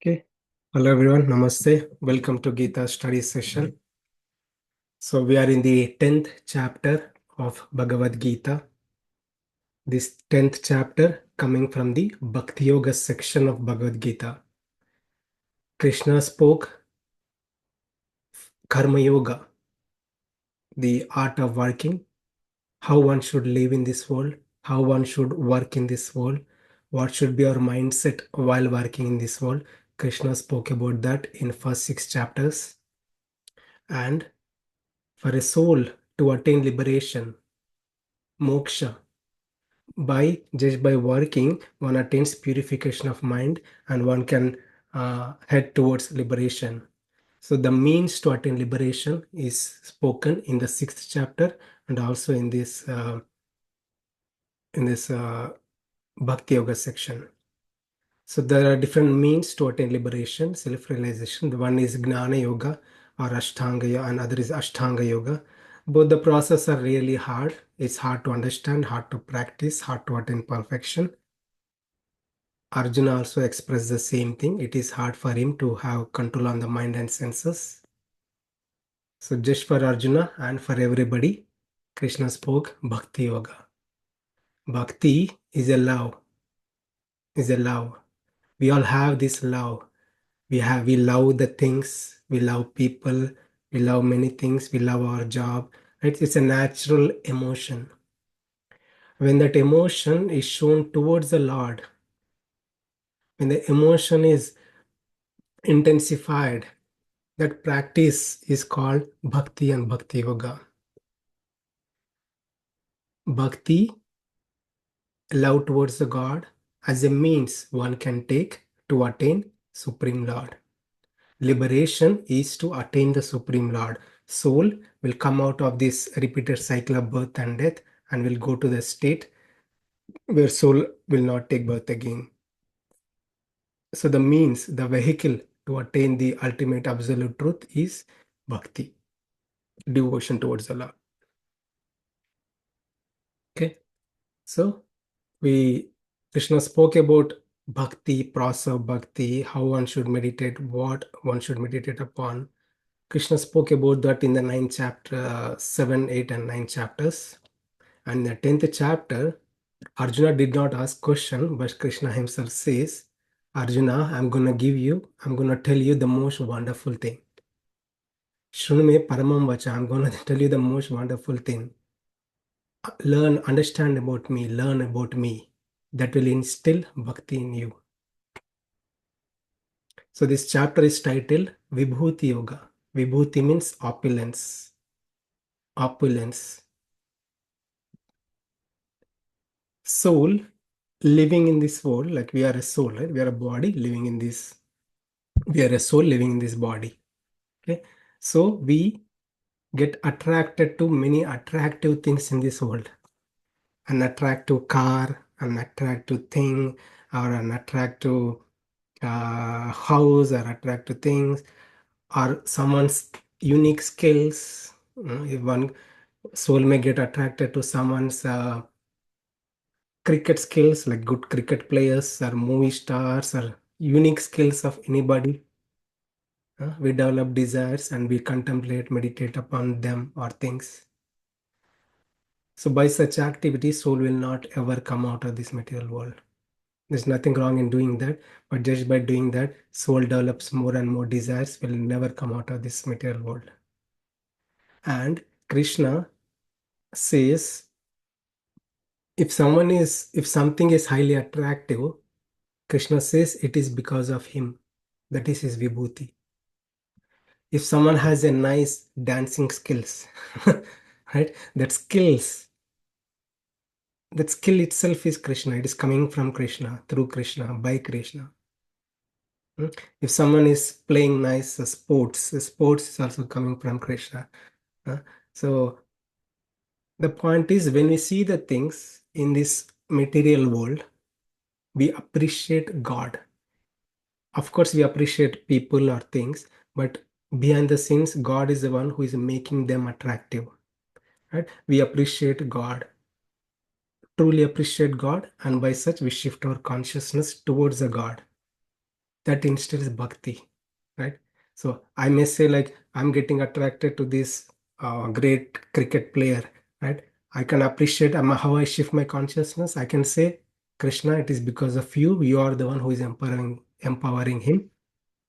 Okay. Hello everyone. Namaste. Welcome to Gita study session. So we are in the 10th chapter of Bhagavad Gita. This 10th chapter coming from the Bhakti Yoga section of Bhagavad Gita. Krishna spoke Karma Yoga, the art of working, how one should live in this world, how one should work in this world, what should be our mindset while working in this world. Krishna spoke about that in first 6 chapters. And for a soul to attain liberation, moksha, by working, one attains purification of mind and one can head towards liberation. So the means to attain liberation is spoken in the 6th chapter and also in this Bhakti Yoga section. So there are different means to attain liberation, self-realization. The one is Gnana Yoga or Ashtanga Yoga, and other is Ashtanga Yoga. Both the process are really hard. It's hard to understand, hard to practice, hard to attain perfection. Arjuna also expressed the same thing. It is hard for him to have control on the mind and senses. So just for Arjuna and for everybody, Krishna spoke Bhakti Yoga. Bhakti is a love, is a love. We all have this love. We love the things, we love people, we love many things, we love our job. It's a natural emotion. When that emotion is shown towards the Lord, when the emotion is intensified, that practice is called bhakti and bhakti yoga. Bhakti, love towards the God, as a means one can take to attain Supreme Lord. Liberation is to attain the Supreme Lord. Soul will come out of this repeated cycle of birth and death and will go to the state where soul will not take birth again. So the means, the vehicle to attain the ultimate absolute truth is bhakti, devotion towards the Lord. Okay. So we Krishna spoke about bhakti, prasa bhakti, how one should meditate, what one should meditate upon. Krishna spoke about that in the 9th chapter, 7, 8, and 9 chapters. And the 10th chapter, Arjuna did not ask question, but Krishna himself says, Arjuna, I'm gonna tell you the most wonderful thing. Shrunume paramam vacha, I'm gonna tell you the most wonderful thing. Learn, understand about me, learn about me. That will instill bhakti in you. So this chapter is titled Vibhuti Yoga. Vibhuti means opulence. Opulence. Soul living in this world, like we are a soul, right? We are a body living in this. We are a soul living in this body. Okay. So we get attracted to many attractive things in this world. An attractive car, an attractive thing, or an attractive house, or attractive things, or someone's unique skills. If one soul may get attracted to someone's cricket skills, like good cricket players or movie stars or unique skills of anybody. We develop desires and we contemplate, meditate upon them or things. So by such activity, soul will not ever come out of this material world. There's nothing wrong in doing that, but just by doing that, soul develops more and more desires, will never come out of this material world. And Krishna says, if something is highly attractive, Krishna says it is because of him. That is his vibhuti. If someone has a nice dancing skills, right? That skill itself is Krishna. It is coming from Krishna, through Krishna, by Krishna. If someone is playing nice sports, sports is also coming from Krishna. Uh, So the point is, when we see the things in this material world, we appreciate God. Of course, we appreciate people or things, but behind the scenes, God is the one who is making them attractive. Right? We appreciate God, truly appreciate God, and by such we shift our consciousness towards the God. that instills bhakti, right? So I may say like I'm getting attracted to this great cricket player, right? I can appreciate how I shift my consciousness. I can say, Krishna, it is because of you. You are the one who is empowering him.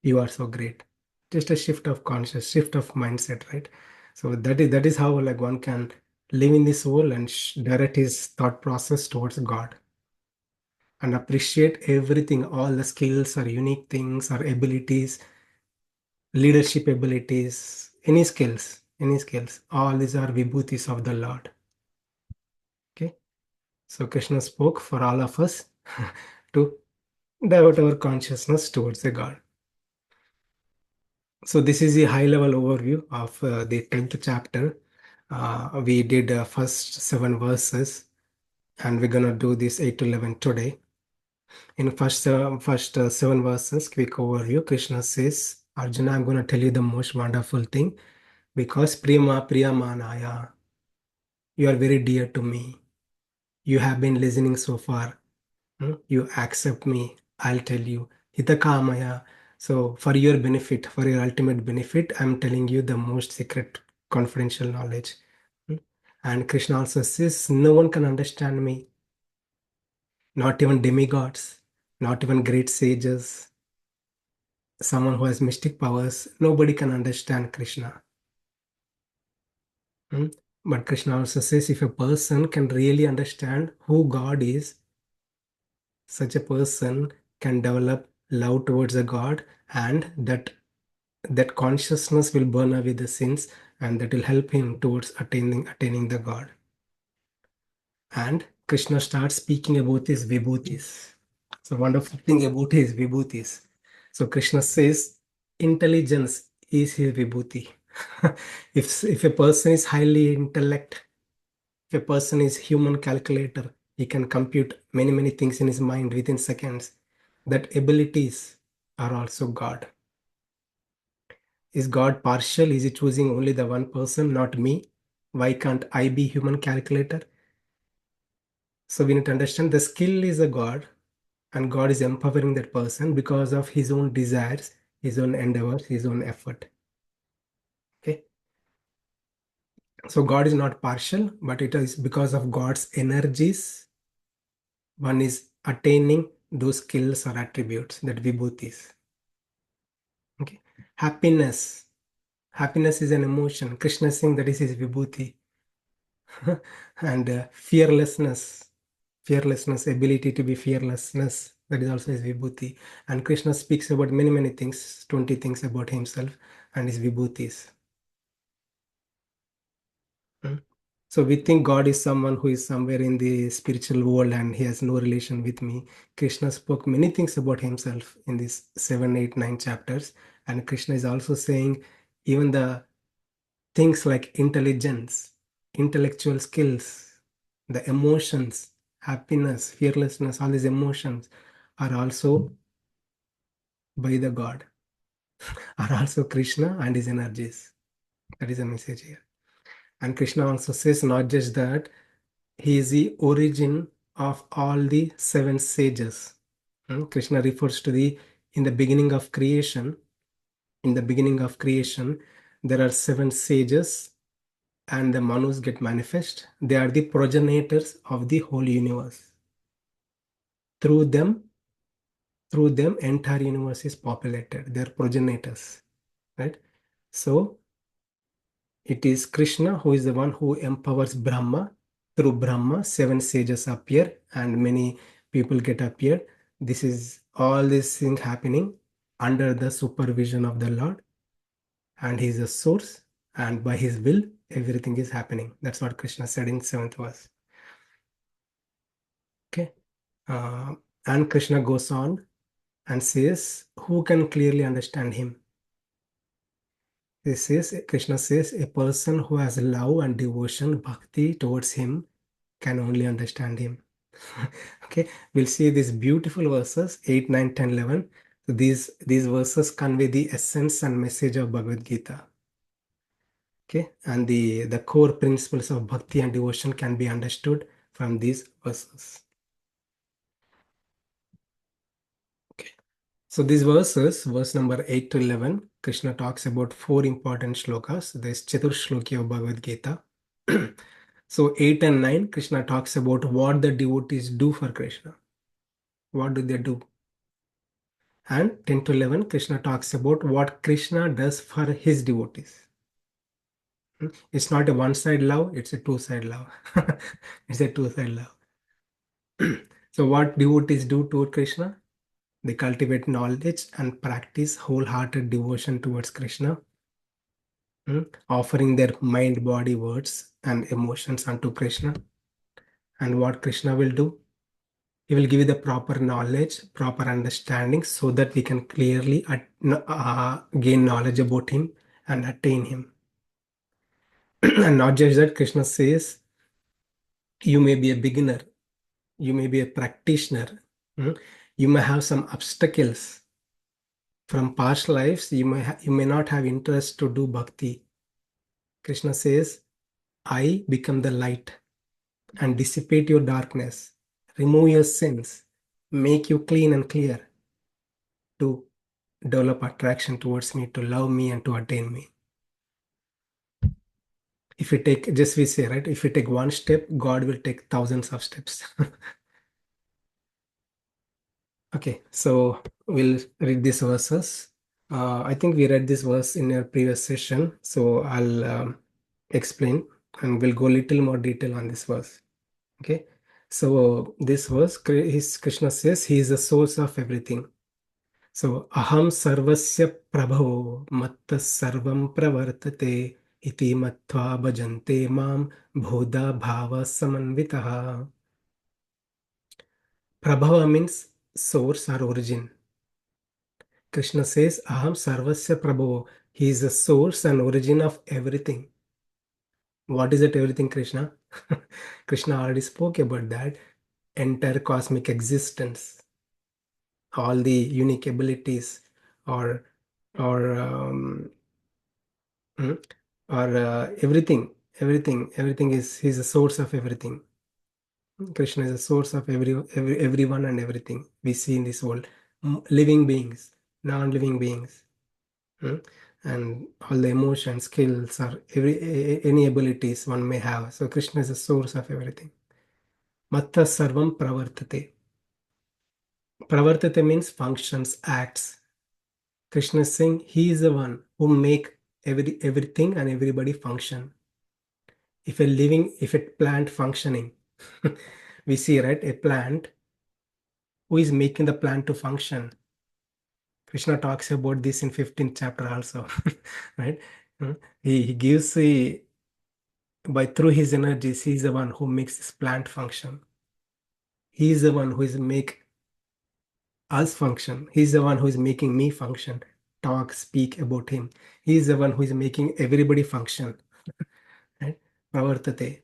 You are so great. Just a shift of conscious, shift of mindset, right? So that is how like one can live in this world and direct his thought process towards God and appreciate everything, all the skills or unique things or abilities, leadership abilities, any skills, all these are vibhutis of the Lord. Okay, so Krishna spoke for all of us to divert our consciousness towards the God. So this is a high level overview of the 10th chapter. We did first 7 verses, and we're gonna do this 8 to 11 today. In first 7 verses, quick overview, Krishna says, Arjuna, I'm gonna tell you the most wonderful thing because Priyamanaya, you are very dear to me. You have been listening so far. You accept me. I'll tell you. Hitakamaya. So for your benefit, for your ultimate benefit, I'm telling you the most secret confidential knowledge. Hmm? And Krishna also says, no one can understand me, not even demigods, not even great sages, someone who has mystic powers. Nobody can understand Krishna. Hmm? But Krishna also says if a person can really understand who God is, such a person can develop love towards a God, and that consciousness will burn away the sins, and that will help him towards attaining the God. And Krishna starts speaking about his vibhutis. So wonderful thing about his vibhutis. So Krishna says intelligence is his vibhuti. If a person is highly intellect, if a person is human calculator, he can compute many things in his mind within seconds. That abilities are also God. Is God partial? Is he choosing only the one person, not me? Why can't I be human calculator? So we need to understand the skill is a God, and God is empowering that person because of his own desires, his own endeavors, his own effort. Okay. So God is not partial, but it is because of God's energies. One is attaining those skills or attributes that vibhutis. Okay. Happiness. Happiness is an emotion. Krishna is saying that is his vibhuti. And fearlessness, ability to be fearlessness, that is also his vibhuti. And Krishna speaks about many things, 20 things about himself and his vibhutis. Hmm. So we think God is someone who is somewhere in the spiritual world and he has no relation with me. Krishna spoke many things about himself in these 7, 8, 9 chapters. And Krishna is also saying even the things like intelligence, intellectual skills, the emotions, happiness, fearlessness, all these emotions are also by the God, are also Krishna and his energies. That is a message here. And Krishna also says not just that, he is the origin of all the 7 sages. Krishna refers to in the beginning of creation, in the beginning of creation, there are 7 sages and the Manus get manifest. They are the progenitors of the whole universe. Through them, entire universe is populated. They are progenitors, right? So it is Krishna who is the one who empowers Brahma. Through Brahma, 7 sages appear and many people get appeared. This is all this thing happening under the supervision of the Lord, and He is the source, and by His will, everything is happening. That's what Krishna said in 7th verse. Okay. Uh, and Krishna goes on and says, who can clearly understand him? This is Krishna says, a person who has love and devotion, bhakti towards him can only understand him. Okay, we'll see these beautiful verses 8, 9, 10, 11. So these verses convey the essence and message of Bhagavad Gita. Okay, and the core principles of bhakti and devotion can be understood from these verses. Okay. So these verses, verse number 8 to 11, Krishna talks about four important shlokas. There's Chatur Shloki of Bhagavad Gita. So 8 and 9, Krishna talks about what the devotees do for Krishna. What do they do? And 10 to 11, Krishna talks about what Krishna does for his devotees. It's not a one-side love, it's a two-side love. It's a two-side love. So what devotees do to Krishna? They cultivate knowledge and practice wholehearted devotion towards Krishna, offering their mind, body, words, and emotions unto Krishna. And what Krishna will do? He will give you the proper knowledge, proper understanding, so that we can clearly gain knowledge about Him and attain Him. And not just that, Krishna says, you may be a beginner, you may be a practitioner, you may have some obstacles from past lives, you may not have interest to do bhakti. Krishna says, I become the light and dissipate your darkness, remove your sins, make you clean and clear to develop attraction towards me, to love me, and to attain me. If we take, just we say, right, if we take one step, God will take thousands of steps. Okay, so we'll read these verses. I think we read this verse in our previous session, so I'll explain and we'll go a little more detail on this verse. Okay, so this verse, Krishna says he is the source of everything. So aham sarvasya prabhavo matta sarvam pravartate iti matva bhajante mam bhuda bhava samanvitaha. Prabhava means source or origin. Krishna says aham sarvasya prabhavo. He is the source and origin of everything. What is that everything, Krishna? Krishna already spoke about that. Entire cosmic existence, all the unique abilities, or or mm, or everything is he's the source of everything. Krishna is the source of everyone and everything we see in this world. Living beings, non-living beings, mm, and all the emotions, skills, or any abilities one may have. So Krishna is the source of everything. Matta sarvam pravartate. Pravartate means functions, acts. Krishna is saying he is the one who make everything and everybody function. If a plant functioning, we see, right, a plant, who is making the plant to function? Krishna talks about this in 15th chapter also, right? He gives the, by through his energies, he is the one who makes this plant function. He is the one who is make us function. He is the one who is making me function, talk, speak about him. He is the one who is making everybody function, right? Pravartate.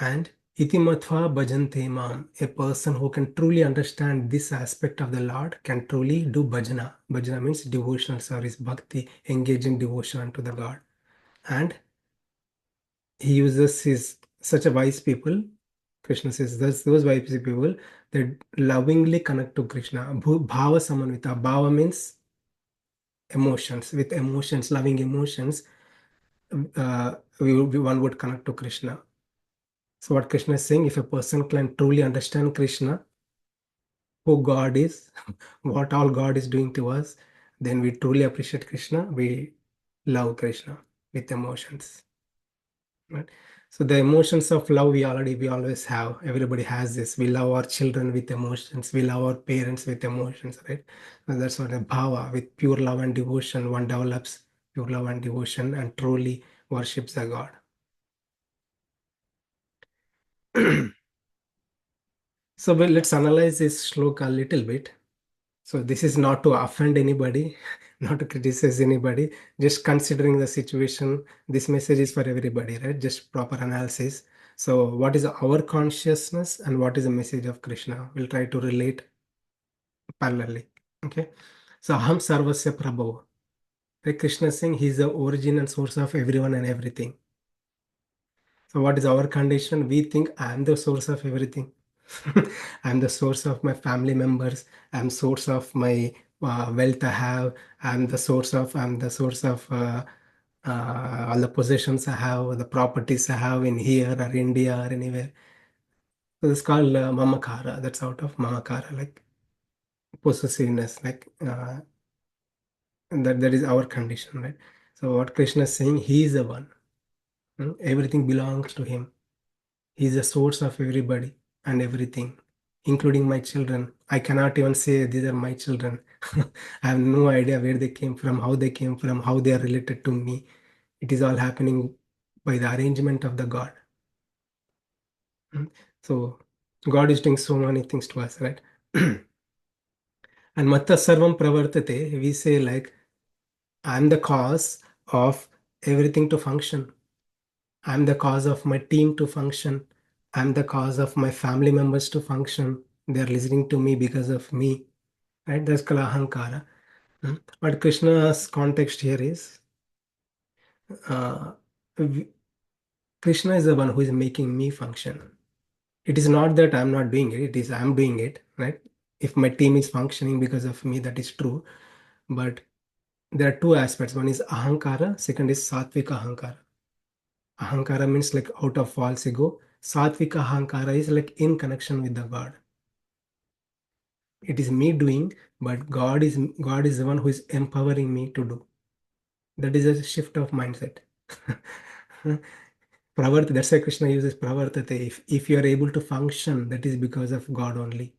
And itimatva bhajante mam, a person who can truly understand this aspect of the Lord can truly do bhajana. Bhajana means devotional service, bhakti, engaging devotion to the God. And he uses his such a wise people. Krishna says those wise people that lovingly connect to Krishna. Bhava samanvita. Bhava means emotions. With emotions, loving emotions, one would connect to Krishna. So what Krishna is saying, if a person can truly understand Krishna, who God is, what all God is doing to us, then we truly appreciate Krishna. We love Krishna with emotions. Right? So the emotions of love we always have. Everybody has this. We love our children with emotions. We love our parents with emotions, right? So that's what the bhava, with pure love and devotion, one develops pure love and devotion and truly worships the God. So let's analyze this shloka a little bit. So this is not to offend anybody, not to criticize anybody, just considering the situation. This message is for everybody, right? Just proper analysis. So what is our consciousness and what is the message of Krishna? We'll try to relate parallelly. Okay. So Aham Sarvasya Prabhu. Like Krishna is saying he is the origin and source of everyone and everything. So what is our condition? We think I am the source of everything. I'm the source of my family members. I'm source of my wealth I have. I'm the source of all the possessions I have, the properties I have in here or India or anywhere. So it's called Mamakara. That's out of Mamakara, like possessiveness, like that is our condition, right? So what Krishna is saying, he is the one. Everything belongs to him. He is the source of everybody and everything, including my children. I cannot even say these are my children. I have no idea where they came from, how they are related to me. It is all happening by the arrangement of the God. Mm. So God is doing so many things to us, right? And Matta Sarvam Pravartate, we say like, I'm the cause of everything to function. I'm the cause of my team to function. I'm the cause of my family members to function. They're listening to me because of me. Right? That's called ahankara. But Krishna's context here is uh, v- Krishna is the one who is making me function. It is not that I'm not doing it, it is I'm doing it, right? If my team is functioning because of me, that is true. But there are two aspects. One is ahankara, second is satvika ahankara. Ahankara means like out of false ego. Satvika ahankara is like in connection with the God. It is me doing, but God is the one who is empowering me to do. That is a shift of mindset. Pravarta, that's why Krishna uses pravartate. If you are able to function, that is because of God only.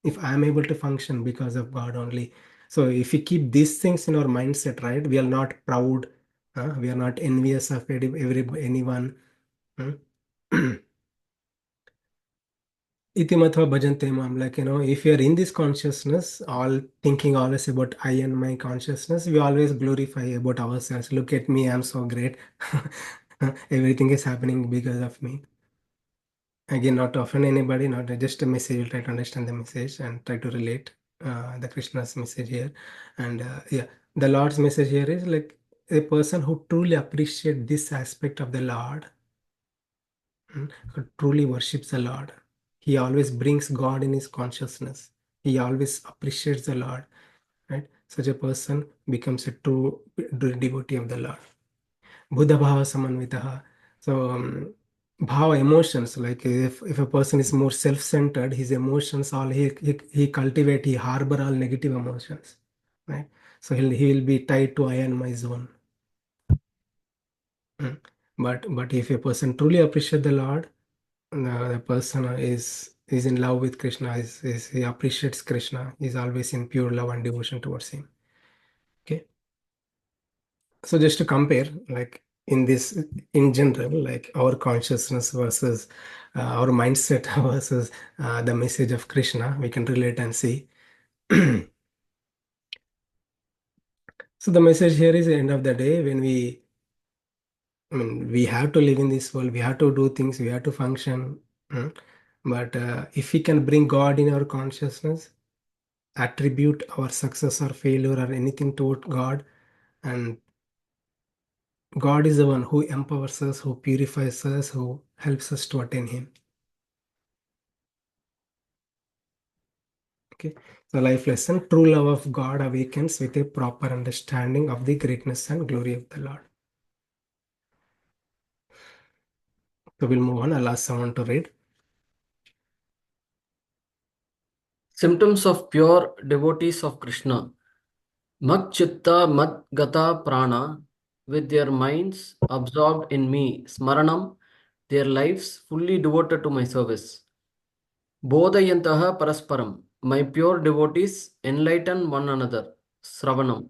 If I am able to function because of God only. So if we keep these things in our mindset, right, we are not proud, we are not envious of anyone. hmm? Iti matva bhajante mam, like, if you are in this consciousness, all thinking always about I and my consciousness, we always glorify about ourselves. Look at me, I'm so great. Everything is happening because of me. Again, not to offend anybody, not just a message. We'll try to understand the message and try to relate the Krishna's message here. And yeah, the Lord's message here is like a person who truly appreciates this aspect of the Lord, who truly worships the Lord. He always brings God in his consciousness. He always appreciates the Lord, right? Such a person becomes a true devotee of the Lord. Buddha Bhava Samanvitaha. So, Bhava emotions, like if a person is more self-centered, his emotions, all he cultivate, he harbor all negative emotions, right? So he will be tied to I and my zone. Mm. But if a person truly appreciate the Lord, the person is in love with Krishna, he appreciates Krishna, is always in pure love and devotion towards him. Okay. So just to compare, like in this, in general, like our consciousness versus our mindset versus the message of Krishna, we can relate and see. So the message here is, the end of the day, when we have to live in this world, we have to do things, we have to function. mm, But if we can bring God in our consciousness, attribute our success or failure or anything toward God, and God is the one who empowers us, who purifies us, who helps us to attain Him. Okay. So, life lesson, true love of God awakens with a proper understanding of the greatness and glory of the Lord. So, we'll move on. I'll ask someone to read. Symptoms of pure devotees of Krishna. Mat chitta mat gata prana, with their minds absorbed in me, smaranam, their lives fully devoted to my service. Bodhayantaha parasparam, my pure devotees enlighten one another, sravanam.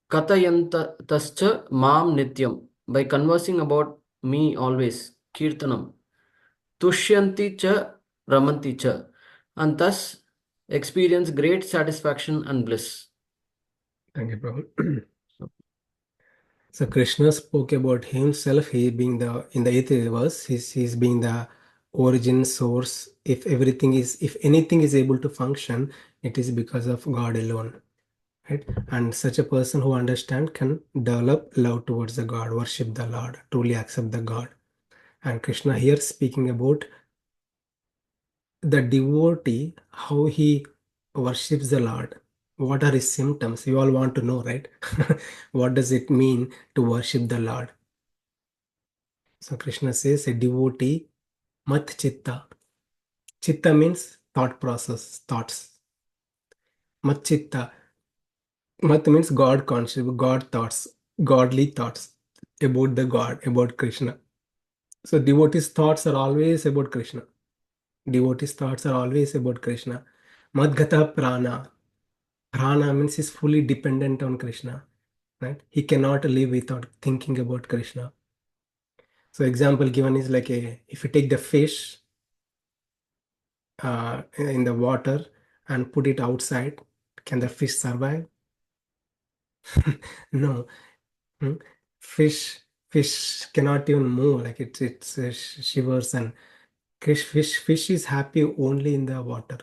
Katayantascha mam nityam, by conversing about me always, kirtanam. Tushyanti cha ramanti cha, and thus experience great satisfaction and bliss. Thank you, Prabhu. So, Krishna spoke about himself, he being in the eighth verse, he's being the origin source. If anything is able to function, it is because of God alone. Right? And such a person who understands can develop love towards the God, worship the Lord, truly accept the God. And Krishna here speaking about the devotee, how he worships the Lord. What are his symptoms? You all want to know, right? What does it mean to worship the Lord? So Krishna says a devotee, mat chitta. Chitta means thought process, thoughts. Mat chitta. Mat means God conscious, God thoughts, godly thoughts about the God, about Krishna. So devotees' thoughts are always about Krishna. Devotees' thoughts are always about Krishna. Madgata prana. Prana means he's fully dependent on Krishna. Right? He cannot live without thinking about Krishna. So example given is like if you take the fish in the water and put it outside, can the fish survive? No. Hmm? Fish cannot even move. Like it shivers, and fish is happy only in the water.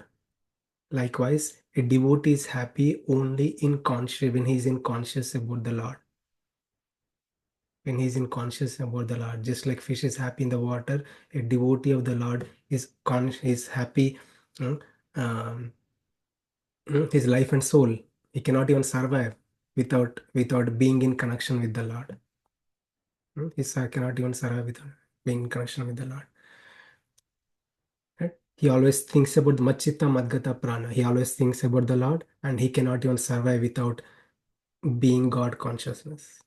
Likewise, a devotee is happy only in conscious when he is in conscious about the Lord. When he is in conscious about the Lord, just like fish is happy in the water, a devotee of the Lord is happy. mm, um, his life and soul. He cannot even survive without being in connection with the Lord. Cannot even survive without being in connection with the Lord. Right? He always thinks about Machita Madgata Prana. He always thinks about the Lord, and he cannot even survive without being God consciousness.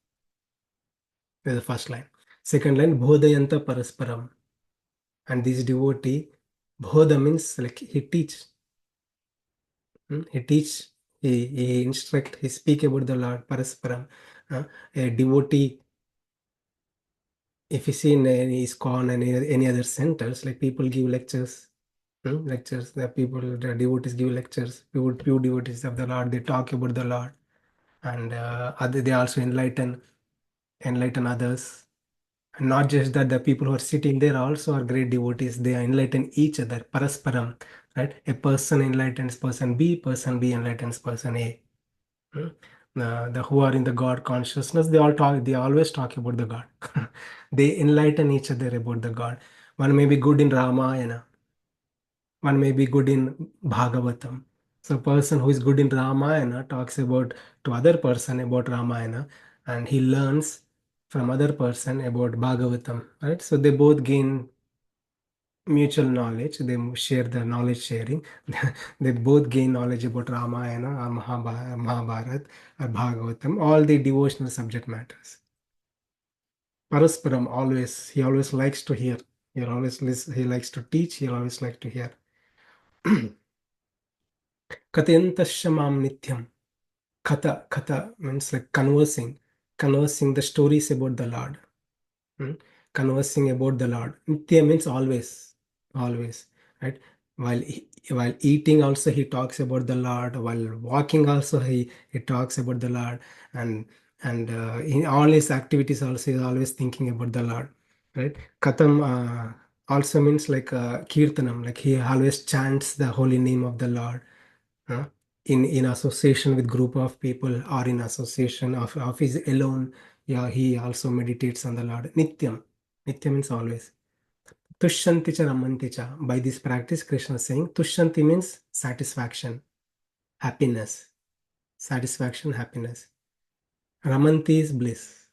That's the first line. Second line, Bodhayanta Parasparam. And this devotee, Bodha means like he teach. He teach, he instruct, he speak about the Lord Parasparam. A devotee, if you see in any ISKCON and any other centers, like people give lectures. Lectures, the people, the devotees give lectures. Few devotees of the Lord, they talk about the Lord, and they also enlighten others. And not just that, the people who are sitting there also are great devotees. They enlighten each other, parasparam, right? A person enlightens person B enlightens person A. Hmm? The who are in the God consciousness, they always talk about the God. They enlighten each other about the God. One may be good in Ramayana, one may be good in Bhagavatam. So person who is good in Ramayana talks about to other person about Ramayana, and he learns from other person about Bhagavatam, right? So they both gain mutual knowledge. They share the knowledge sharing. They both gain knowledge about Ramayana or Mahabharata or Bhagavatam, all the devotional subject matters. Parasparam always, he always likes to hear. He likes to teach. He always likes to hear. Katyantasya mam nityam. Kata means like conversing the stories about the Lord. Hmm? Conversing about the Lord. Nitya means always, right? While eating also he talks about the Lord. While walking also he talks about the Lord, and in all his activities also he is always thinking about the Lord, right? Katam also means like kirtanam, like he always chants the holy name of the Lord. uh, in association with group of people or in association of his alone. Yeah, he also meditates on the Lord. Nityam means always. Tushyanti cha ramanti cha. By this practice, Krishna is saying tushyanti means satisfaction, happiness. Satisfaction, happiness. Ramanti is bliss.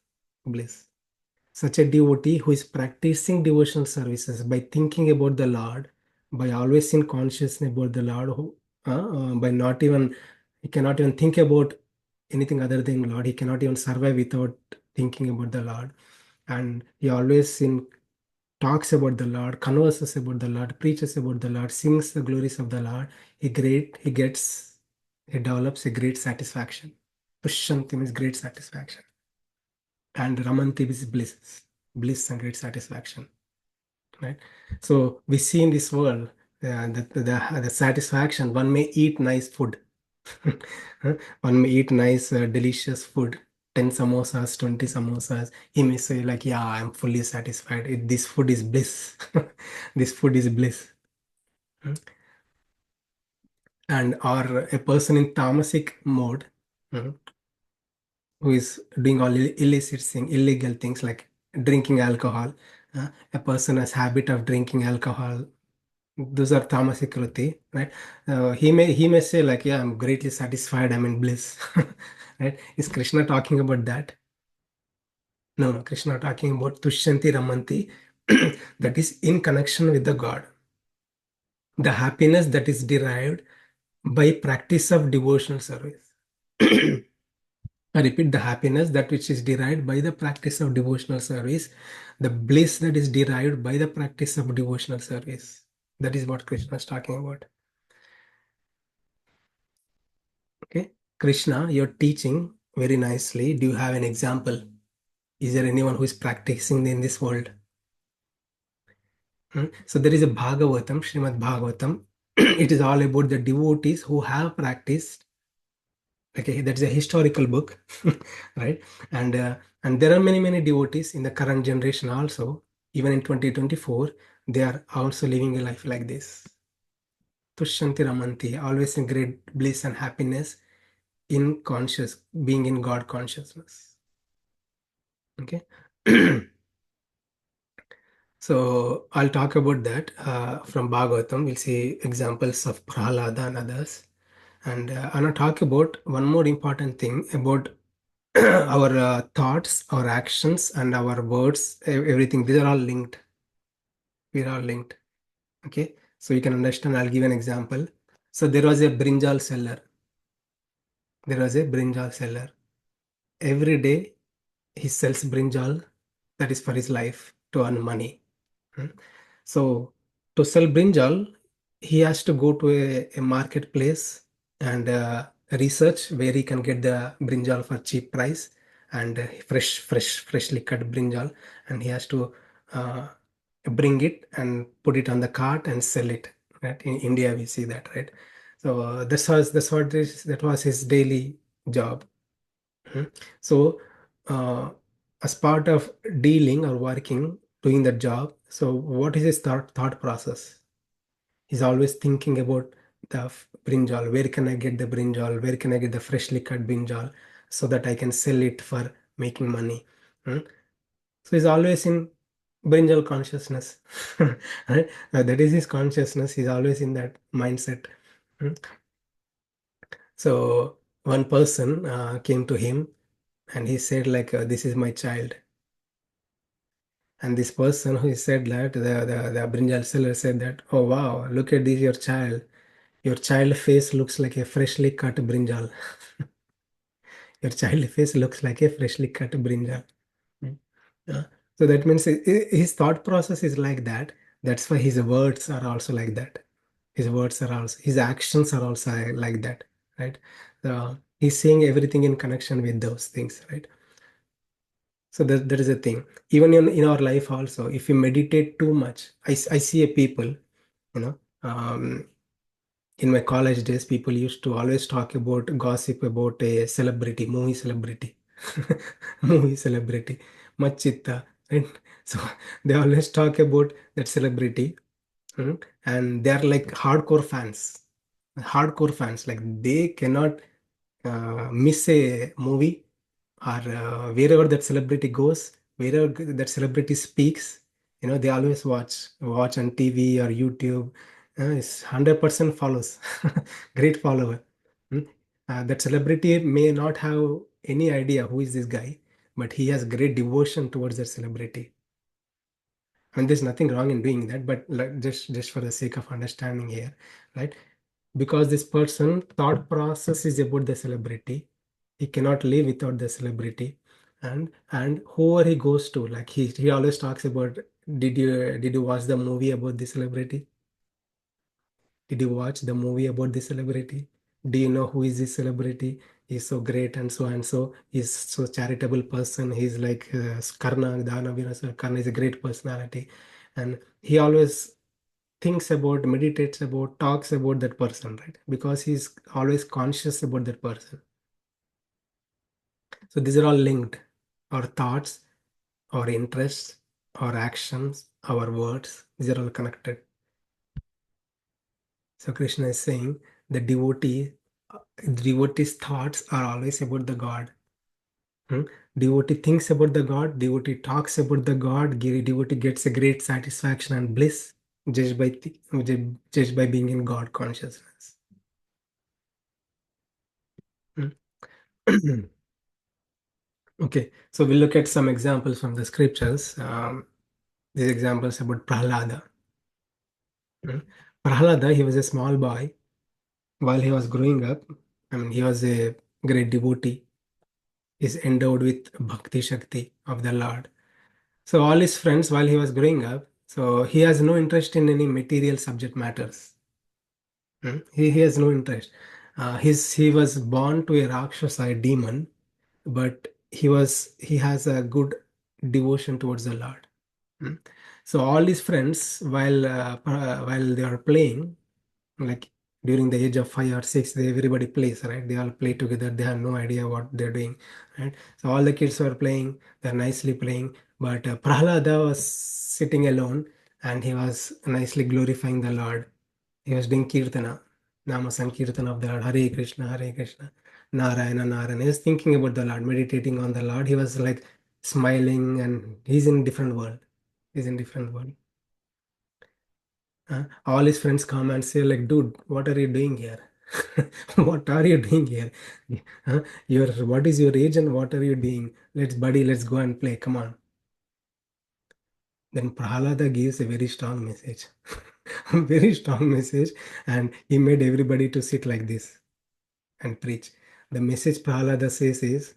Such a devotee who is practicing devotional services by thinking about the Lord, by always in consciousness about the Lord, by not even, he cannot even think about anything other than Lord. He cannot even survive without thinking about the Lord. And he always in talks about the Lord, converses about the Lord, preaches about the Lord, sings the glories of the Lord. He develops a great satisfaction. Pushanti means great satisfaction. And Ramanti is bliss and great satisfaction, right? So we see in this world the satisfaction. One may eat nice food. Huh? One may eat nice, delicious food. 10 samosas, 20 samosas. He may say like, yeah, I'm fully satisfied. This food is bliss. This food is bliss. Hmm? And or a person in tamasic mode, hmm, who is doing all illicit things, illegal things like drinking alcohol. A person has habit of drinking alcohol, Those are tamasic kruti, right? He may say like, yeah, I'm greatly satisfied, I'm in bliss. Right? Is Krishna talking about that? No, no, Krishna talking about Tushyanti Ramanti, that is in connection with the God. The happiness that is derived by practice of devotional service. I repeat, the happiness that which is derived by the practice of devotional service, the bliss that is derived by the practice of devotional service. That is what Krishna is talking about. Okay, Krishna, you're teaching very nicely. Do you have an example? Is there anyone who is practicing in this world? So there is a Bhagavatam, Srimad Bhagavatam. It is all about the devotees who have practiced. Okay, that's a historical book, right? And there are many devotees in the current generation also. Even in 2024, they are also living a life like this. Tushyanti Ramanti, always in great bliss and happiness in conscious, being in God consciousness. Okay. So I'll talk about that from Bhagavatam. We'll see examples of Prahlada and others. And I'm going to talk about one more important thing about our thoughts, our actions, and our words, everything. These are all linked. We are all linked. Okay. So you can understand. I'll give an example. So there was a brinjal seller. There was a brinjal seller. Every day he sells brinjal. That is for his life to earn money. Hmm. So to sell brinjal, he has to go to a marketplace and research where he can get the brinjal for cheap price and freshly cut brinjal, and he has to uh, bring it and put it on the cart and sell it. Right? In India, we see that, right? So that was his daily job. Mhm. So, uh, as part of dealing or working, doing that job, so what is his thought process? He's always thinking about the brinjal. Where can I get the brinjal? Where can I get the freshly cut brinjal so that I can sell it for making money? Hmm? So he's always in brinjal consciousness. Right? That is his consciousness. He's always in that mindset. Hmm? So one person came to him and he said like, this is my child. And this person who said that, the brinjal seller said that, oh wow, look at this, your child face looks like a freshly cut brinjal. Your child face looks like a freshly cut brinjal. Mm. Yeah. So that means his thought process is like that. That's why his words are also like that. His actions are also like that, right? He's saying everything in connection with those things, right? So that is a thing. Even in our life also, if you meditate too much, I see a people, in my college days, people used to always talk about gossip about a celebrity, movie celebrity, movie celebrity, Machitta, right? So they always talk about that celebrity, and they're like hardcore fans, like they cannot miss a movie or wherever that celebrity goes, wherever that celebrity speaks, they always watch on TV or YouTube. It's 100% follows, great follower. Hmm. That celebrity may not have any idea who is this guy, but he has great devotion towards that celebrity. I mean, there's nothing wrong in doing that, but like, just for the sake of understanding here, right? Because this person thought process is about the celebrity, he cannot live without the celebrity, and whoever he goes to, like he always talks about, did you watch the movie about the celebrity? Did you watch the movie about the celebrity? Do you know who is this celebrity? He's so great and so. He's so charitable person. He's like Karna, Dhanavira. So Karna is a great personality. And he always thinks about, meditates about, talks about that person, right? Because he's always conscious about that person. So these are all linked. Our thoughts, our interests, our actions, our words, these are all connected. So Krishna is saying the devotee's thoughts are always about the God. Hmm? Devotee thinks about the God, devotee talks about the God, devotee gets a great satisfaction and bliss judged by being in God consciousness. Hmm. Okay, so we'll look at some examples from the scriptures. These examples about Prahlada. Hmm. Prahlada, he was a small boy. While he was growing up, I mean, he was a great devotee. He's endowed with Bhakti Shakti of the Lord. So all his friends, while he was growing up, so he has no interest in any material subject matters. He has no interest. He was born to a Rakshasa, a demon, but he has a good devotion towards the Lord. Hmm. So all his friends, while they are playing, like during the age of 5 or 6, everybody plays, right? They all play together. They have no idea what they're doing, right? So all the kids were playing. They're nicely playing, but Prahlada was sitting alone, and he was nicely glorifying the Lord. He was doing kirtana, Nama Sankirtana of the Lord, Hare Krishna, Narayana, Narayana. He was thinking about the Lord, meditating on the Lord. He was like smiling, and he's in different world. He's in different world. All his friends come and say, like, dude, what are you doing here? What are you doing here? What is your age and what are you doing? Let's go and play. Come on. Then Prahalada gives a very strong message. A very strong message, and he made everybody to sit like this and preach. The message Prahalada says,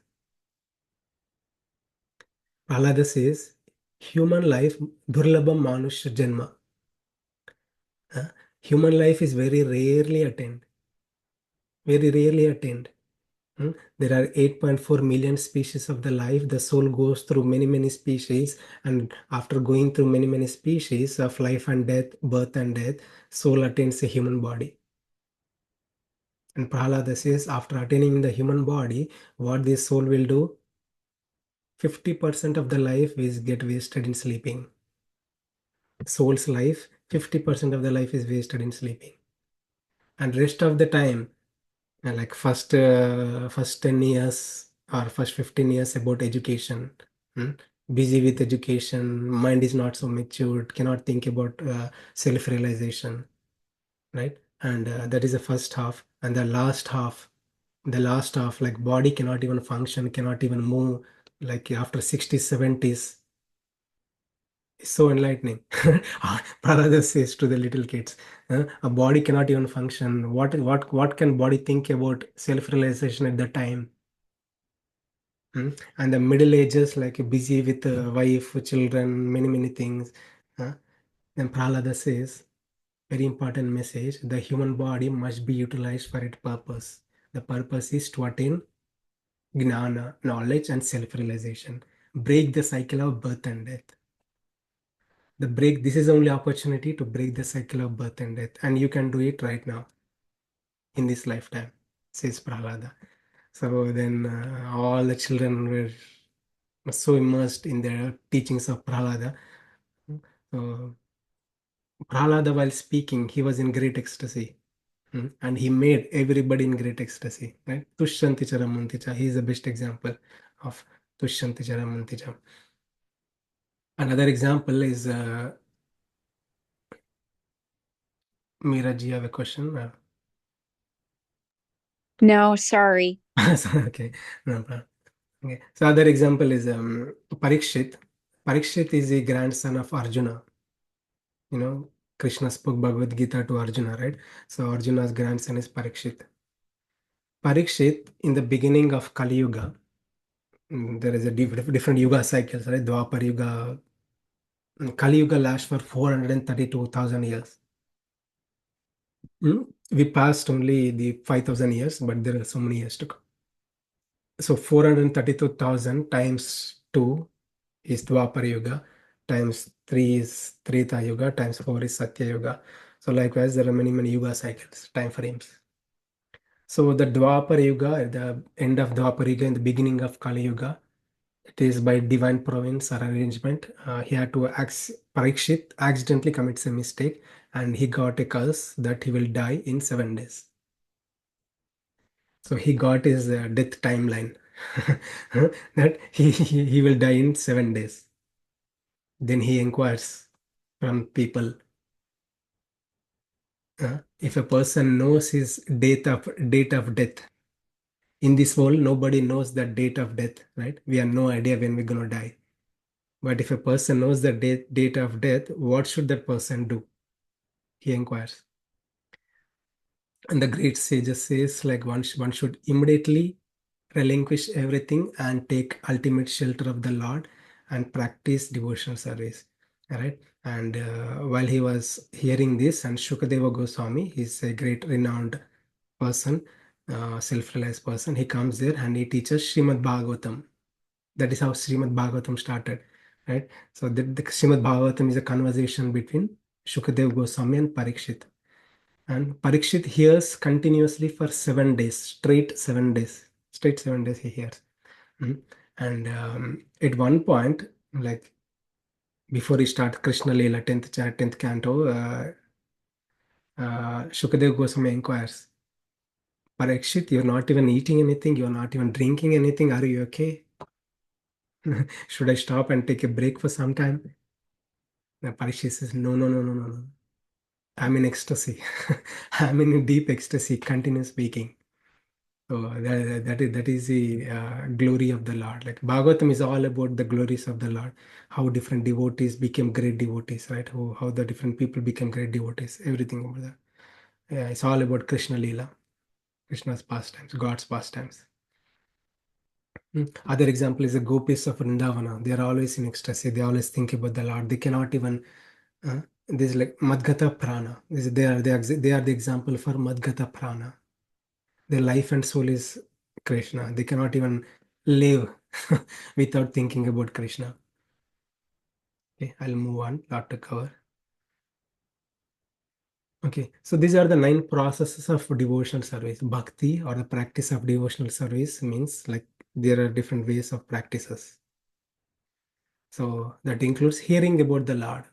human life, Durlabham Manusha Janma. Uh, Human life is very rarely attained. There are 8.4 million species of the life. The soul goes through many species, and after going through many species of life and death, birth and death, soul attains a human body. And Prahlada says, after attaining the human body, what this soul will do? 50% of the life is get wasted in sleeping. Soul's life, 50% of the life is wasted in sleeping. And rest of the time, like first 10 years or first 15 years about education. hmm, Busy with education, mind is not so matured, cannot think about self-realization, right? And that is the first half. And the last half, like body cannot even function, cannot even move, like after 60s 70s. It's so enlightening. Prahlada says to the little kids, a body cannot even function. What can body think about self-realization at the time? And the middle ages, like busy with wife, children, many things. Uh, then Prahlada says, very important message: the human body must be utilized for its purpose. The purpose is to attain gnana, knowledge, and self-realization. Break the cycle of birth and death. This is the only opportunity to break the cycle of birth and death, and you can do it right now in this lifetime, says Prahlada. So then all the children were so immersed in the teachings of Prahlada. So Prahlada, while speaking, he was in great ecstasy. And he made everybody in great ecstasy. Right? Tushyanti Charamanticha. He is the best example of Tushyanti Charamanticha. Another example is Meera, you have a question? No, sorry. Okay, no problem. Okay. So other example is Parikshit. Parikshit is a grandson of Arjuna. You know, Krishna spoke Bhagavad Gita to Arjuna, right? So Arjuna's grandson is Parikshit. Parikshit, in the beginning of Kali Yuga, there is a different yuga cycles, right? Dwapar Yuga, Kali Yuga lasts for 432,000 years. We passed only the 5,000 years, but there are so many years to come. So 432,000 times 2 is Dwapar Yuga, times 3 is Treta Yuga, times 4 is Satya Yuga. So likewise, there are many Yuga cycles, time frames. So the Dwapar Yuga, at the end of Dwapar Yuga, in the beginning of Kali Yuga, it is by divine providence or arrangement. He had to Parikshit accidentally commits a mistake, and he got a curse that he will die in 7 days. So he got his death timeline that he will die in 7 days. Then he inquires from people, if a person knows his date of death, in this world, nobody knows the date of death, right? We have no idea when we're going to die. But if a person knows the date of death, what should that person do? He inquires. And the great sages says like one should immediately relinquish everything and take ultimate shelter of the Lord and practice devotional service. All right. And while he was hearing this, and Shukadeva Goswami, he's a great renowned person, self-realized person. He comes there and he teaches Srimad Bhagavatam. That is how Srimad Bhagavatam started, right? So the Srimad Bhagavatam is a conversation between Shukadeva Goswami and Parikshit. And Parikshit hears continuously for 7 days, straight 7 days he hears. And at one point, like before he starts Krishna Leela, 10th canto, Shukadeva Goswami inquires, Parikshit, you're not even eating anything, you're not even drinking anything, are you okay? Should I stop and take a break for some time? The Parikshit says, no, no, no, no, no, no. I'm in ecstasy. I'm in deep ecstasy, continue speaking. So that is the glory of the Lord. Like Bhagavatam is all about the glories of the Lord, how different devotees became great devotees, right? How the different people became great devotees, everything over there. Yeah, it's all about Krishna Leela, Krishna's pastimes, God's pastimes. Other example is the gopis of Vrindavana. They are always in ecstasy. They always think about the Lord. They cannot even. This is like Madgata Prana. They are the example for Madgata Prana. Their life and soul is Krishna. They cannot even live without thinking about Krishna. Okay, I'll move on. Lot to cover. Okay, so these are the 9 processes of devotional service. Bhakti or the practice of devotional service means like there are different ways of practices. So that includes hearing about the Lord.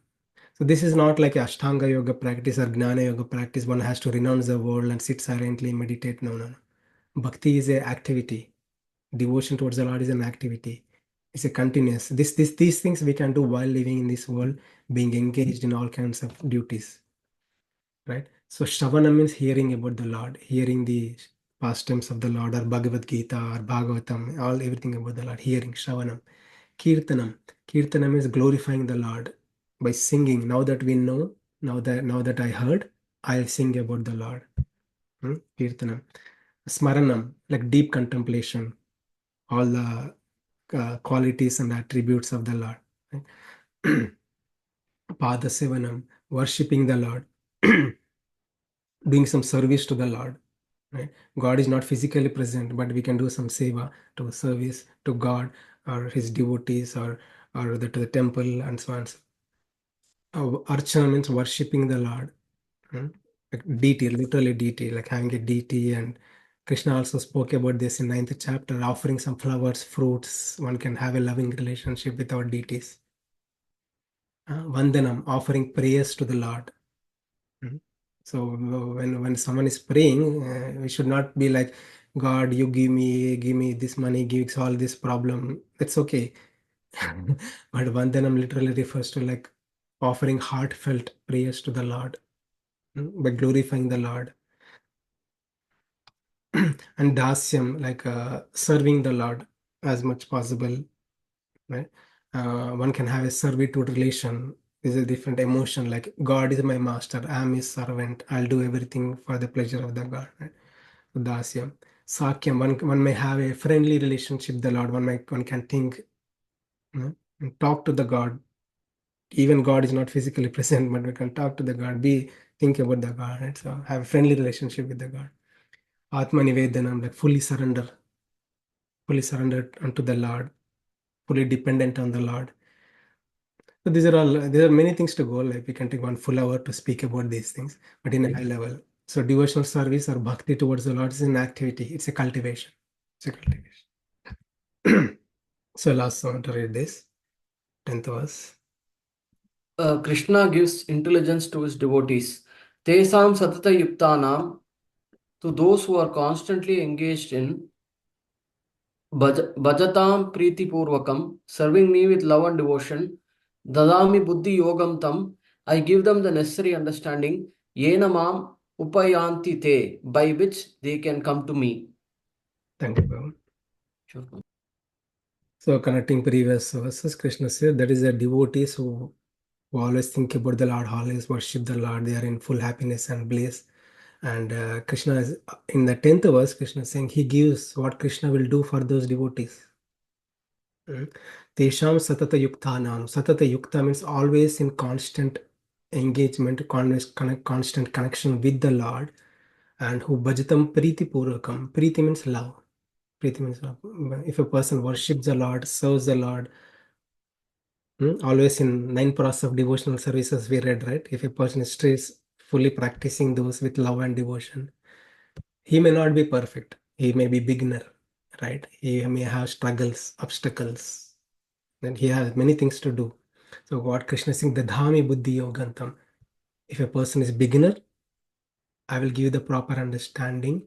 So this is not like Ashtanga Yoga practice or Gnana Yoga practice. One has to renounce the world and sit silently, meditate. No, no, no. Bhakti is an activity. Devotion towards the Lord is an activity. It's a continuous. These things we can do while living in this world, being engaged in all kinds of duties. Right? So Shravana means hearing about the Lord, hearing the pastimes of the Lord, or Bhagavad Gita or Bhagavatam, all everything about the Lord, hearing Shravanam. Kirtanam. Kirtanam is glorifying the Lord by singing. Now that we know, now that I heard, I'll sing about the Lord. Kirtanam. Smaranam, like deep contemplation, all the qualities and attributes of the Lord. Right? Padasevanam, worshipping the Lord, doing some service to the Lord. Right? God is not physically present, but we can do some seva to service to God or his devotees or to the temple and so on. Archana means worshipping the Lord. Like deity, literally deity, like having a deity. And Krishna also spoke about this in 9th chapter, offering some flowers, fruits. One can have a loving relationship with our deities. Vandanam, offering prayers to the Lord. So when someone is praying, we should not be like, God, you give me this money, gives all this problem. It's okay. But Vandanam literally refers to like offering heartfelt prayers to the Lord, by glorifying the Lord. And Dasyam, like serving the Lord as much possible. Right? One can have a servitude relation. Is a different emotion, like God is my master, I am his servant, I'll do everything for the pleasure of the God. Right? Dasyam. Sakyam, one may have a friendly relationship with the Lord. One can think, and talk to the God. Even God is not physically present, but we can talk to the God, think about the God, right? So have a friendly relationship with the God. Atma Nivedanam, like fully surrendered unto the Lord, fully dependent on the Lord. So there are many things to go. Like we can take 1 full hour to speak about these things, but in a high level. So devotional service or bhakti towards the Lord is an activity. It's a cultivation. It's a cultivation. So last I want to read this 10th verse. Krishna gives intelligence to his devotees. Tesam satata yuktanam, to those who are constantly engaged in bhajatam priti purvakam, serving me with love and devotion. Dadami buddhi yogam tam, I give them the necessary understanding. Yena mam upayanti te, by which they can come to me. Thank you, Bhavan. Sure. So connecting previous verses, Krishna said that is the devotees who always think about the Lord, always worship the Lord. They are in full happiness and bliss. And Krishna is in the 10th verse, Krishna is saying he gives what Krishna will do for those devotees. Tesham satata yuktanam. Satata yukta means always in constant engagement, constant connection with the Lord, and who bhajatam priti purvakam. Priti means love. Priti means love. If a person worships the Lord, serves the Lord, always in 9 pras of devotional services we read, right? If a person is fully practicing those with love and devotion, he may not be perfect. He may be beginner, right? He may have struggles, obstacles, and he has many things to do. So what Krishna is saying, Dadhami Buddhi Yogantam. If a person is beginner, I will give the proper understanding.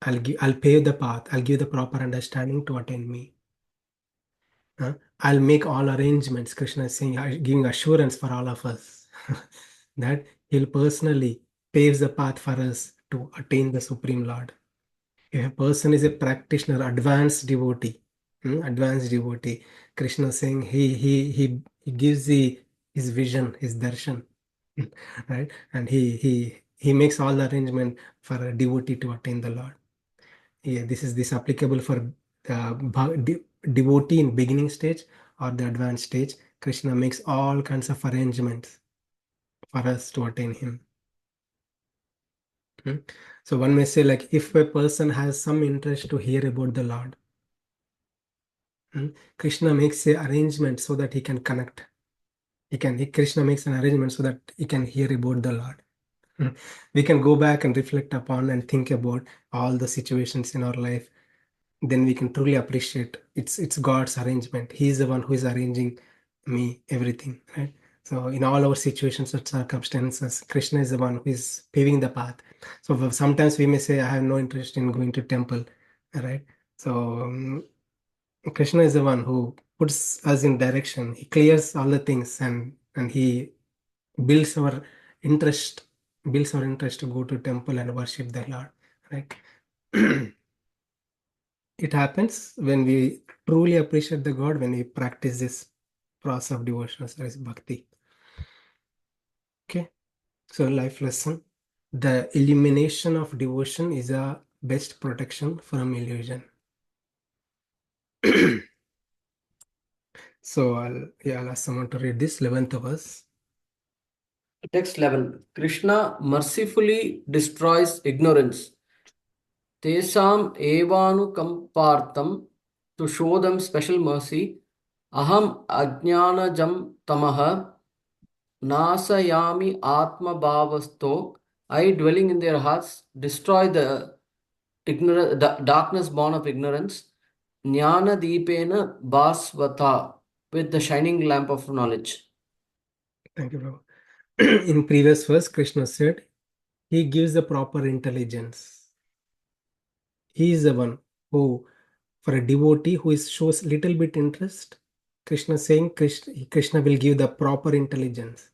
I'll pave the path. I'll give the proper understanding to attain me. I'll make all arrangements. Krishna is saying, giving assurance for all of us that he'll personally paves the path for us to attain the Supreme Lord. If a person is a practitioner, advanced devotee, Krishna is saying he gives his vision, his darshan, right? And he makes all the arrangement for a devotee to attain the Lord. Yeah, this applicable for devotee in beginning stage or the advanced stage. Krishna makes all kinds of arrangements for us to attain him. So one may say, like, if a person has some interest to hear about the Lord, Krishna makes a arrangement so that he can connect. Krishna makes an arrangement so that he can hear about the Lord. We can go back and reflect upon and think about all the situations in our life. Then we can truly appreciate it's God's arrangement. He is the one who is arranging me everything, right? So in all our situations and circumstances, Krishna is the one who is paving the path. So sometimes we may say, I have no interest in going to temple, right? So Krishna is the one who puts us in direction. He clears all the things, and he builds our interest, to go to temple and worship the Lord, right? It happens when we truly appreciate the God, when we practice this process of devotion as bhakti. Okay, so life lesson: the elimination of devotion is a best protection from illusion. So I'll ask someone to read this 11th verse. Text 11. Krishna mercifully destroys ignorance. Tesam evanukampartam, to show them special mercy. Aham ajnanajam tamaha nasayami atma bhavasto. I, dwelling in their hearts, destroy the darkness born of ignorance. Jnana deepena basvata, with the shining lamp of knowledge. Thank you, Prabhu. In previous verse, Krishna said, he gives the proper intelligence. He is the one who, for a devotee who shows little bit interest, Krishna is saying Krishna will give the proper intelligence,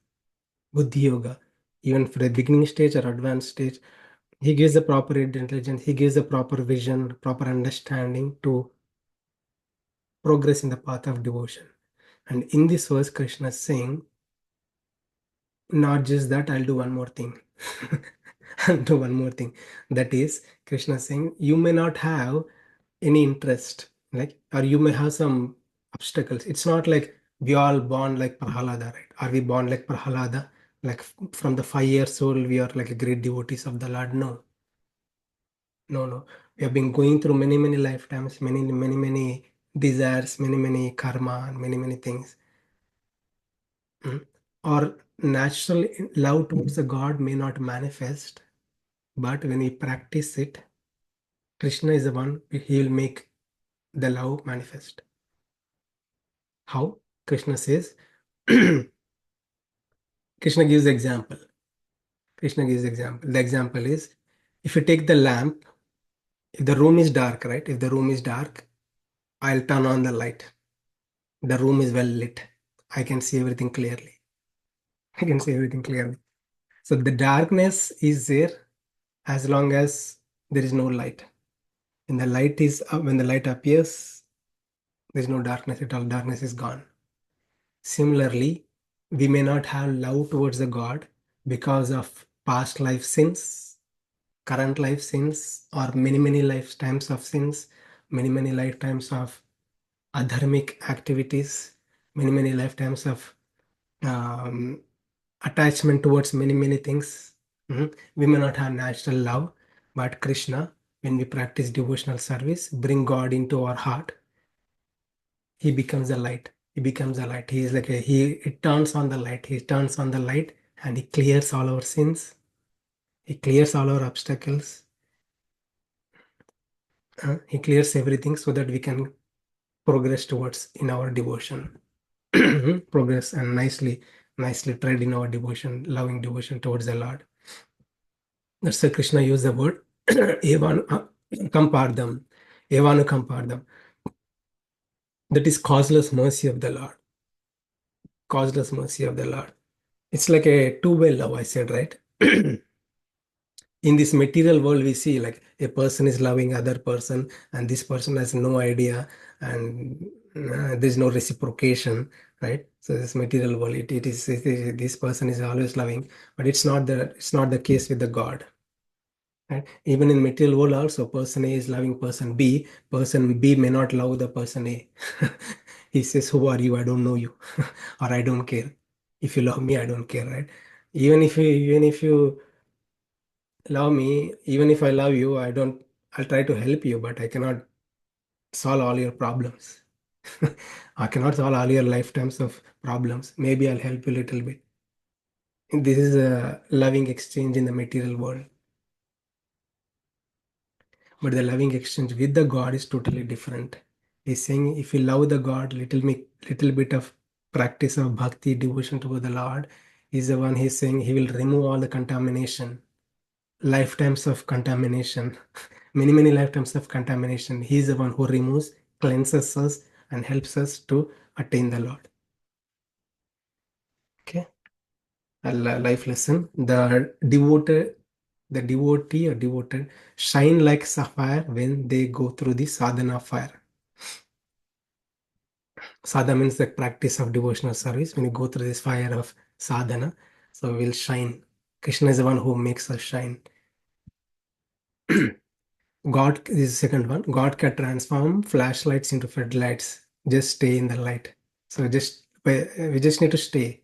Buddhi Yoga, even for the beginning stage or advanced stage. He gives the proper intelligence, he gives the proper vision, proper understanding to progress in the path of devotion. And in this verse, Krishna is saying, not just that, I'll do one more thing. I'll do one more thing. That is, Krishna is saying, you may not have any interest, like, or you may have some obstacles. It's not like we all born like Prahalada, right? Are we born like Prahalada? Like from the 5 years old, we are like a great devotees of the Lord? No, no, no. We have been going through many, many lifetimes, many desires, many karma, and many things. Our natural love towards the God may not manifest, but when we practice it, Krishna is the one, he will make the love manifest. How? Krishna says, Krishna gives example. Krishna gives example. The example is, if you take the lamp, if the room is dark, right? If the room is dark, I'll turn on the light. The room is well lit. I can see everything clearly. I can see everything clearly. So the darkness is there as long as there is no light. And the light is when the light appears, there is no darkness at all. Darkness is gone. Similarly, we may not have love towards the God because of past life sins, current life sins, or many lifetimes of sins, many lifetimes of adharmic activities, many lifetimes of um, attachment towards many things. We may not have natural love, but Krishna, when we practice devotional service, bring God into our heart, he becomes a light. He becomes a light. He is like it turns on the light. He turns on the light and he clears all our sins. He clears all our obstacles. He clears everything so that we can progress towards in our devotion. Progress and nicely tread in our devotion, loving devotion towards the Lord. That's why Krishna used the word Evanu Kampardam. Evanu Kampardam. That is causeless mercy of the Lord. Causeless mercy of the Lord. It's like a two-way love, I said, right? In this material world, we see like a person is loving other person, and this person has no idea, and there's no reciprocation, right? So this material world, this person is always loving, but it's not the case with the God. Right? Even in material world also, person A is loving person B. Person B may not love the person A. He says, "Who are you? I don't know you," or "I don't care. If you love me, I don't care." Right? Even if you love me, even if I love you, I don't. I'll try to help you, but I cannot solve all your problems. I cannot solve all your lifetimes of problems. Maybe I'll help you a little bit. This is a loving exchange in the material world. But the loving exchange with the God is totally different. He's saying if you love the God, little bit of practice of bhakti, devotion to the Lord, is the one he's saying he will remove all the contamination, lifetimes of contamination, many lifetimes of contamination. He's the one who removes, cleanses us, and helps us to attain the Lord. Okay. A life lesson. The devotee or devoted shine like sapphire when they go through the sadhana fire. Sadhana means the practice of devotional service. When you go through this fire of sadhana, so we'll shine. Krishna is the one who makes us shine. God is the second one. God can transform flashlights into floodlights. Just stay in the light. So we just need to stay.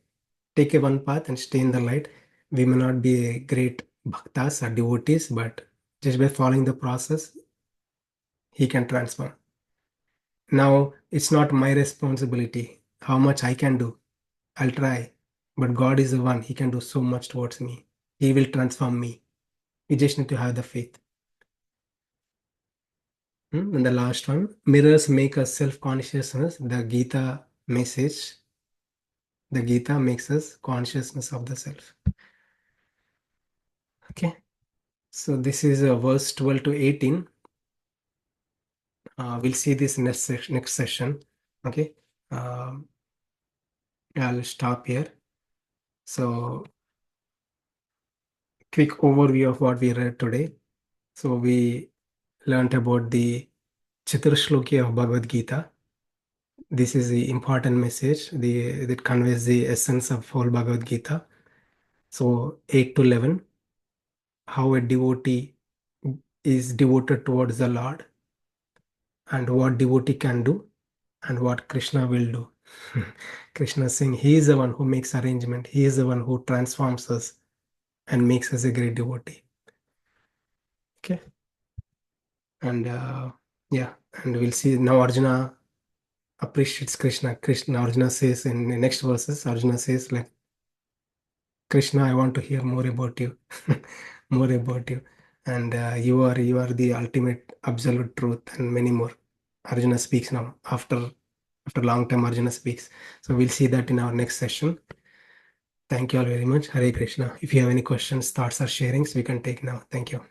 Take a one path and stay in the light. We may not be a great bhaktas or devotees, but just by following the process, he can transform. Now, it's not my responsibility how much I can do. I'll try. But God is the one. He can do so much towards me. He will transform me. We just need to have the faith. And the last one, mirrors make us self-consciousness. The Gita message, the Gita makes us consciousness of the self. Okay. So this is verse 12 to 18. We'll see this next session. Okay. I'll stop here. So quick overview of what we read today. So we learned about the Chaturshloki of Bhagavad Gita. This is the important message that conveys the essence of whole Bhagavad Gita. So 8 to 11, how a devotee is devoted towards the Lord, and what devotee can do, and what Krishna will do. Krishna is saying he is the one who makes arrangement. He is the one who transforms us and makes us a great devotee. Okay. And yeah, and we'll see now Arjuna appreciates Krishna. Arjuna says in the next verses, Arjuna says like, Krishna, I want to hear more about you, more about you. And you are the ultimate absolute truth and many more. Arjuna speaks now. After a long time, Arjuna speaks. So we'll see that in our next session. Thank you all very much. Hare Krishna. If you have any questions, thoughts, or sharings, we can take now. Thank you.